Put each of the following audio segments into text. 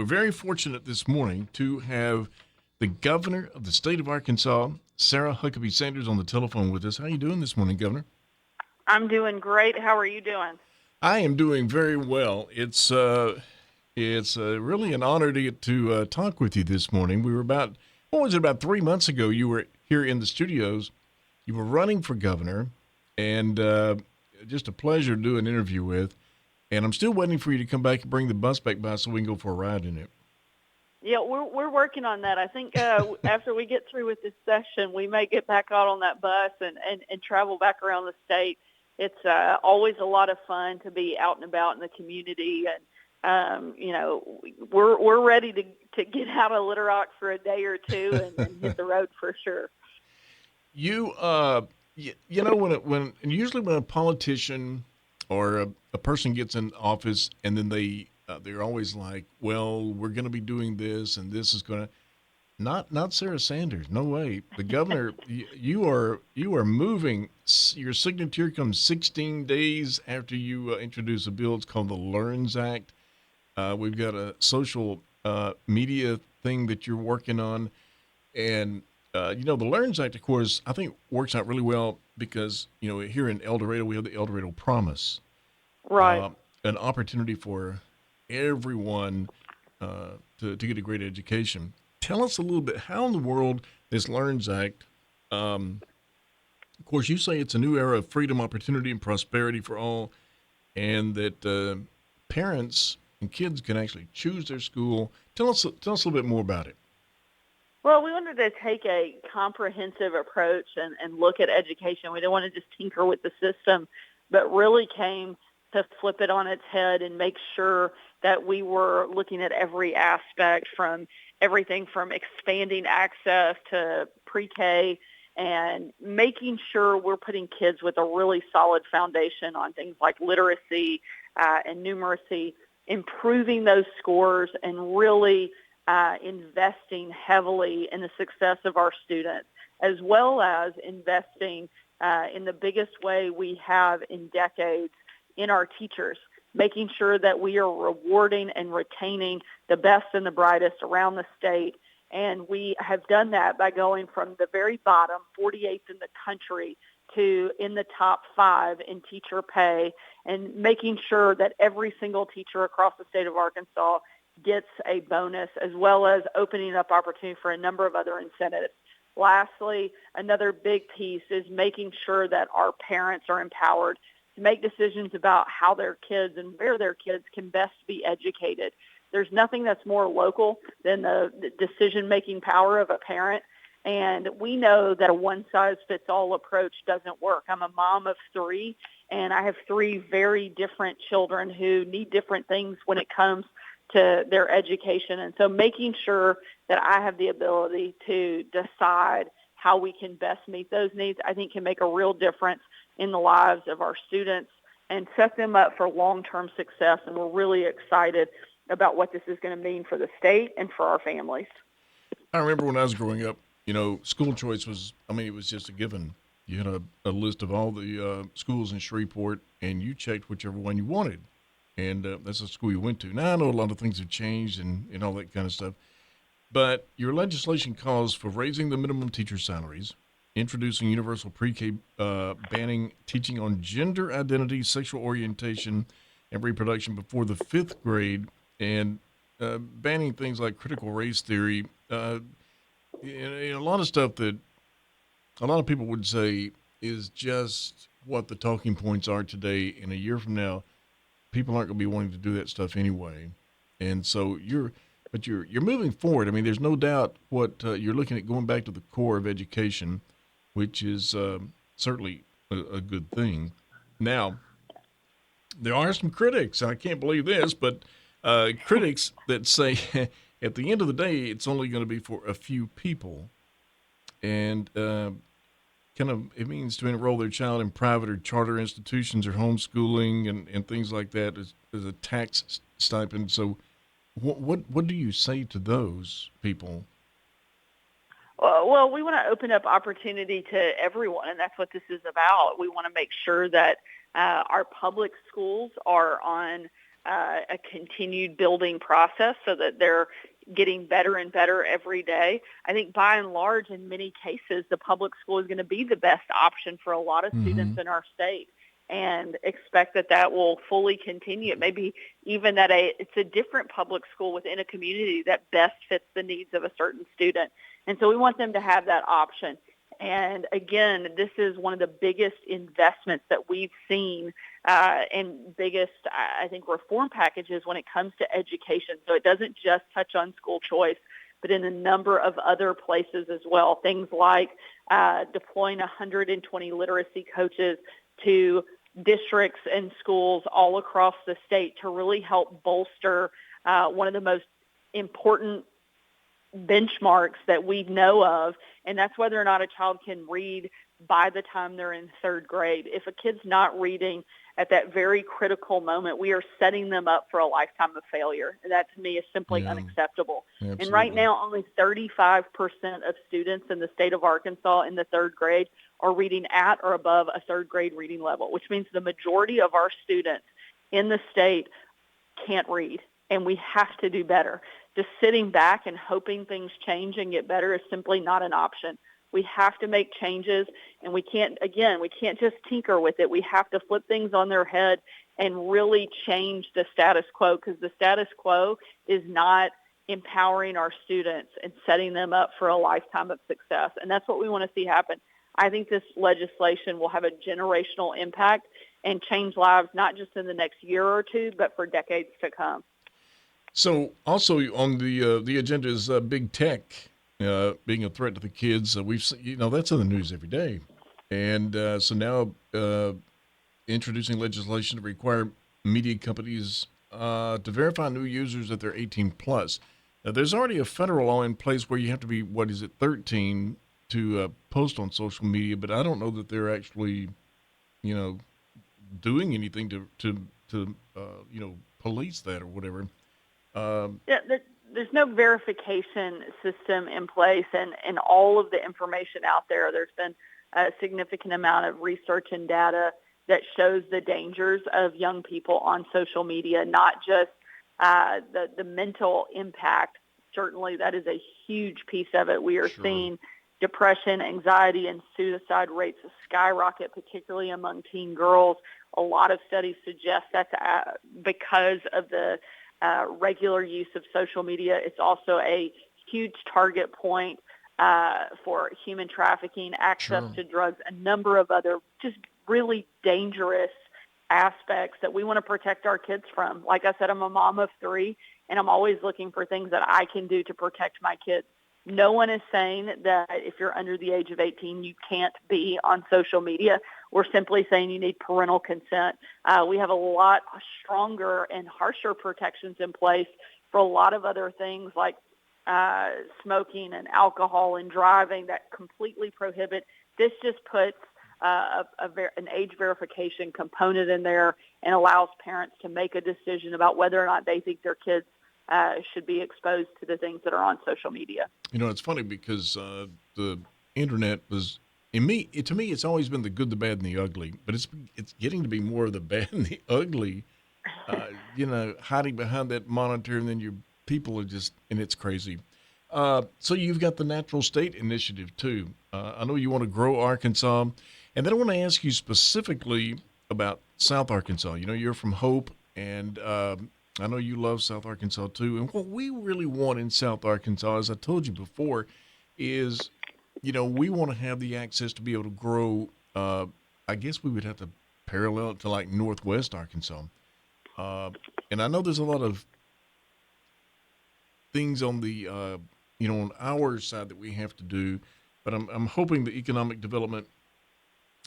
we're very fortunate this morning to have the governor of the state of Arkansas, Sarah Huckabee Sanders, on the telephone with us. How are you doing this morning, Governor? I'm doing great. How are you doing? I am doing very well. It's really an honor to get to talk with you this morning. We were what was it, about 3 months ago? You were here in the studios. You were running for governor, and just a pleasure to do an interview with. And I'm still waiting for you to come back and bring the bus back by so we can go for a ride in it. Yeah, we're working on that. I think after we get through with this session, we may get back out on that bus and travel back around the state. It's always a lot of fun to be out and about in the community, and we're ready to get out of Little Rock for a day or two and hit the road for sure. When usually when a politician or a person gets in office and then they're always like, well, we're going to be doing this and this is going to not Sarah Sanders. No way. The governor, you are moving. Your signature comes 16 days after you introduce a bill. It's called the LEARNS Act. We've got a social media thing that you're working on. And, the LEARNS Act, of course, I think works out really well because, here in El Dorado, we have the El Dorado Promise. Right. An opportunity for everyone to get a great education. Tell us a little bit, how in the world this LEARNS Act, of course, you say it's a new era of freedom, opportunity, and prosperity for all, and that parents and kids can actually choose their school. Tell us a little bit more about it. Well, we wanted to take a comprehensive approach and look at education. We didn't want to just tinker with the system, but really came to flip it on its head and make sure that we were looking at every aspect, from everything from expanding access to pre-K and making sure we're putting kids with a really solid foundation on things like literacy and numeracy, improving those scores, and really investing heavily in the success of our students, as well as investing in the biggest way we have in decades in our teachers, making sure that we are rewarding and retaining the best and the brightest around the state. And we have done that by going from the very bottom, 48th in the country, to in the top 5 in teacher pay, and making sure that every single teacher across the state of Arkansas gets a bonus, as well as opening up opportunity for a number of other incentives. Lastly, another big piece is making sure that our parents are empowered to make decisions about how their kids and where their kids can best be educated. There's nothing that's more local than the decision-making power of a parent. And we know that a one-size-fits-all approach doesn't work. I'm a mom of 3, and I have 3 very different children who need different things when it comes to their education. And so making sure that I have the ability to decide how we can best meet those needs, I think can make a real difference in the lives of our students and set them up for long-term success. And we're really excited about what this is going to mean for the state and for our families. I remember when I was growing up, school choice it was just a given. You had a list of all the schools in Shreveport, and you checked whichever one you wanted. And that's the school you went to. Now, I know a lot of things have changed and all that kind of stuff. But your legislation calls for raising the minimum teacher salaries, introducing universal pre-K, banning teaching on gender identity, sexual orientation, and reproduction before the 5th grade, and banning things like critical race theory. A lot of stuff that a lot of people would say is just what the talking points are today. In a year from now, people aren't going to be wanting to do that stuff anyway. And so you're moving forward. I mean, there's no doubt what you're looking at, going back to the core of education, which is certainly a good thing. Now, there are some critics, I can't believe this, but critics that say at the end of the day, it's only going to be for a few people. And it means to enroll their child in private or charter institutions or homeschooling and things like that as a tax stipend. So what do you say to those people? Well, we want to open up opportunity to everyone, and that's what this is about. We want to make sure that our public schools are on a continued building process so that they're getting better and better every day. I think by and large, in many cases, the public school is going to be the best option for a lot of Mm-hmm. students in our state, and expect that that will fully continue. It may be even that it's a different public school within a community that best fits the needs of a certain student. And so we want them to have that option. And again, this is one of the biggest investments that we've seen and biggest, I think, reform packages when it comes to education. So it doesn't just touch on school choice, but in a number of other places as well. Things like deploying 120 literacy coaches to districts and schools all across the state to really help bolster one of the most important benchmarks that we know of, and that's whether or not a child can read by the time they're in third grade. If a kid's not reading at that very critical moment, we are setting them up for a lifetime of failure. And that to me is simply Yeah, unacceptable. And right absolutely. now, only 35% of students in the state of Arkansas in the third grade are reading at or above a third grade reading level, which means the majority of our students in the state can't read, and we have to do better. Just sitting back and hoping things change and get better is simply not an option. We have to make changes, and we can't just tinker with it. We have to flip things on their head and really change the status quo, because the status quo is not empowering our students and setting them up for a lifetime of success. And that's what we want to see happen. I think this legislation will have a generational impact and change lives, not just in the next year or two, but for decades to come. So also on the agenda is big tech being a threat to the kids. That's in the news every day, and so now introducing legislation to require media companies to verify new users that they're 18 plus. Now, there's already a federal law in place where you have to be 13 to post on social media, but I don't know that they're actually you know doing anything to police that or whatever. Um, Yeah, there's no verification system in place, and all of the information out there. There's been a significant amount of research and data that shows the dangers of young people on social media, not just the mental impact. Certainly, that is a huge piece of it. We are sure. seeing depression, anxiety, and suicide rates skyrocket, particularly among teen girls. A lot of studies suggest that's because of the regular use of social media. It's also a huge target point for human trafficking, access Sure. to drugs, a number of other just really dangerous aspects that we want to protect our kids from. Like I said, I'm a mom of three, and I'm always looking for things that I can do to protect my kids. No one is saying that if you're under the age of 18, you can't be on social media. We're simply saying you need parental consent. We have a lot stronger and harsher protections in place for a lot of other things like smoking and alcohol and driving that completely prohibit. This just puts an age verification component in there and allows parents to make a decision about whether or not they think their kids should be exposed to the things that are on social media. It's funny because the internet was to me it's always been the good, the bad, and the ugly, but it's getting to be more of the bad and the ugly. Hiding behind that monitor, and then your people are just, and it's crazy. So you've got the Natural State Initiative too. I know you want to grow Arkansas, and then I want to ask you specifically about South Arkansas. You're from Hope, and I know you love South Arkansas too. And what we really want in South Arkansas, as I told you before, is we want to have the access to be able to grow. I guess we would have to parallel it to like Northwest Arkansas. Uh, and I know there's a lot of things on the on our side that we have to do, but I'm hoping the economic development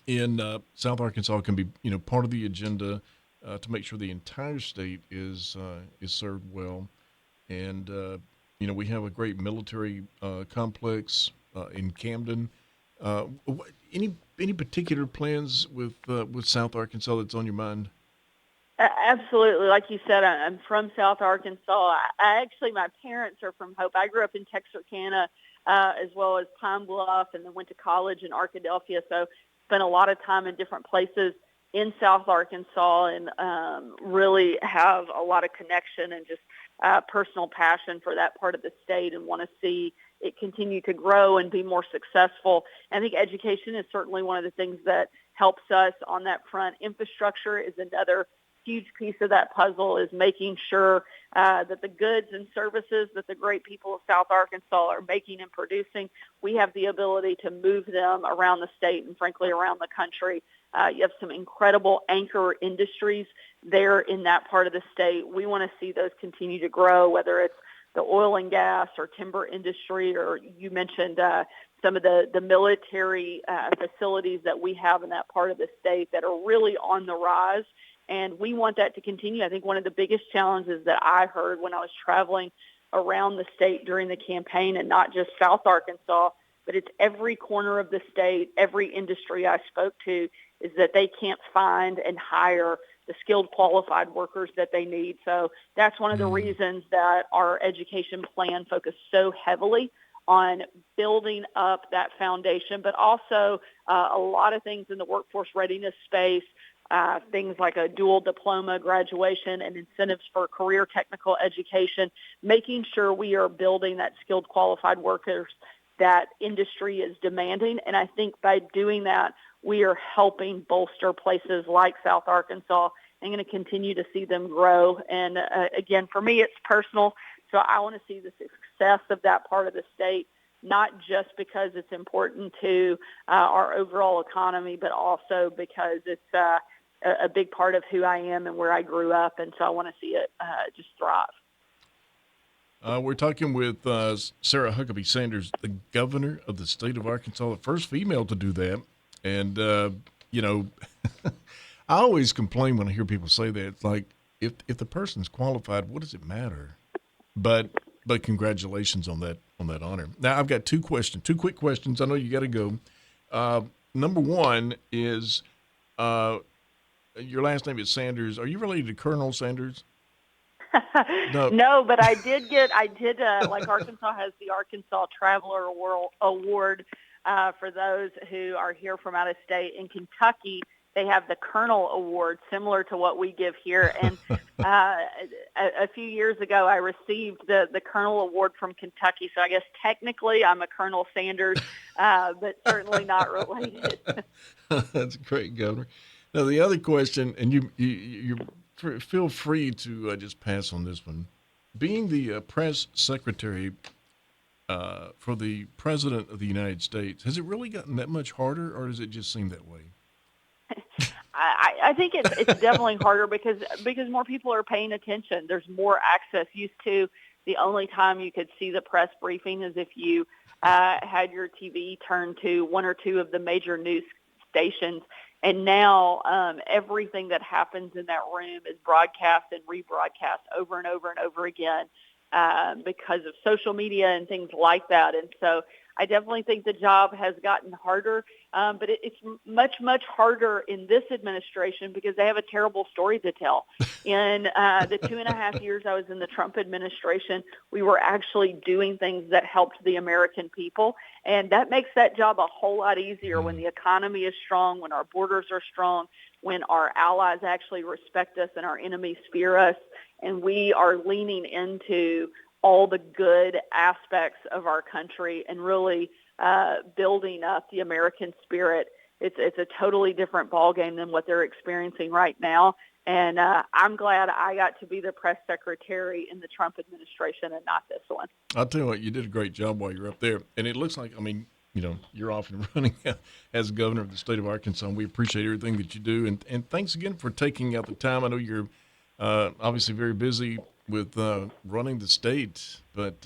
in South Arkansas can be part of the agenda to make sure the entire state is served well. And we have a great military complex in Camden. Any particular plans with South Arkansas that's on your mind? Absolutely. Like you said, I'm from South Arkansas. My parents are from Hope. I grew up in Texarkana as well as Pine Bluff, and then went to college in Arkadelphia. So spent a lot of time in different places. in South Arkansas and really have a lot of connection and just personal passion for that part of the state and want to see it continue to grow and be more successful. I think education is certainly one of the things that helps us on that front. Infrastructure is another huge piece of that puzzle, is making sure that the goods and services that the great people of South Arkansas are making and producing, we have the ability to move them around the state and, frankly, around the country. You have some incredible anchor industries there in that part of the state. We want to see those continue to grow, whether it's the oil and gas or timber industry, or you mentioned some of the military facilities that we have in that part of the state that are really on the rise. And we want that to continue. I think one of the biggest challenges that I heard when I was traveling around the state during the campaign, and not just South Arkansas, but it's every corner of the state, every industry I spoke to, is that they can't find and hire the skilled qualified workers that they need. So that's one of the reasons that our education plan focused so heavily on building up that foundation, but also a lot of things in the workforce readiness space, things like a dual diploma graduation and incentives for career technical education, making sure we are building that skilled qualified workers that industry is demanding. And I think by doing that, we are helping bolster places like South Arkansas and going to continue to see them grow. And again, for me, it's personal. So I want to see the success of that part of the state, not just because it's important to our overall economy, but also because it's a big part of who I am and where I grew up. And so I want to see it just thrive. We're talking with Sarah Huckabee Sanders, the governor of the state of Arkansas, the first female to do that. And, I always complain when I hear people say that. It's like, if the person's qualified, what does it matter? But congratulations on that honor. Now, I've got two quick questions. I know you got to go. Number one is, your last name is Sanders. Are you related to Colonel Sanders? No. No, but I did like Arkansas has the Arkansas Traveler Award for those who are here from out of state. In Kentucky, they have the Colonel Award, similar to what we give here. And a few years ago, I received the Colonel Award from Kentucky. So I guess technically I'm a Colonel Sanders, but certainly not related. That's great, Governor. Now, the other question, and you feel free to just pass on this one. Being the press secretary for the President of the United States, has it really gotten that much harder, or does it just seem that way? I think it's definitely harder because more people are paying attention. There's more access. Used to, the only time you could see the press briefing is if you had your TV turned to one or two of the major news stations. And now everything that happens in that room is broadcast and rebroadcast over and over and over again because of social media and things like that. And so I definitely think the job has gotten harder, but it's much, much harder in this administration because they have a terrible story to tell. In the 2.5 years I was in the Trump administration, we were actually doing things that helped the American people, and that makes that job a whole lot easier when the economy is strong, when our borders are strong, when our allies actually respect us and our enemies fear us, and we are leaning into all the good aspects of our country and really building up the American spirit. It's a totally different ballgame than what they're experiencing right now. And I'm glad I got to be the press secretary in the Trump administration and not this one. I'll tell you what, you did a great job while you're up there. And it looks like, you're off and running as governor of the state of Arkansas. And we appreciate everything that you do. And thanks again for taking out the time. I know you're obviously very busy with running the state, but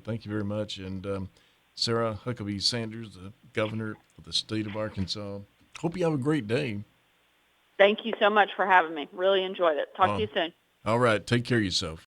thank you very much. And Sarah Huckabee Sanders, the governor of the state of Arkansas, hope you have a great day. Thank you so much for having me. Really enjoyed it. Talk to you soon. All right. Take care of yourself.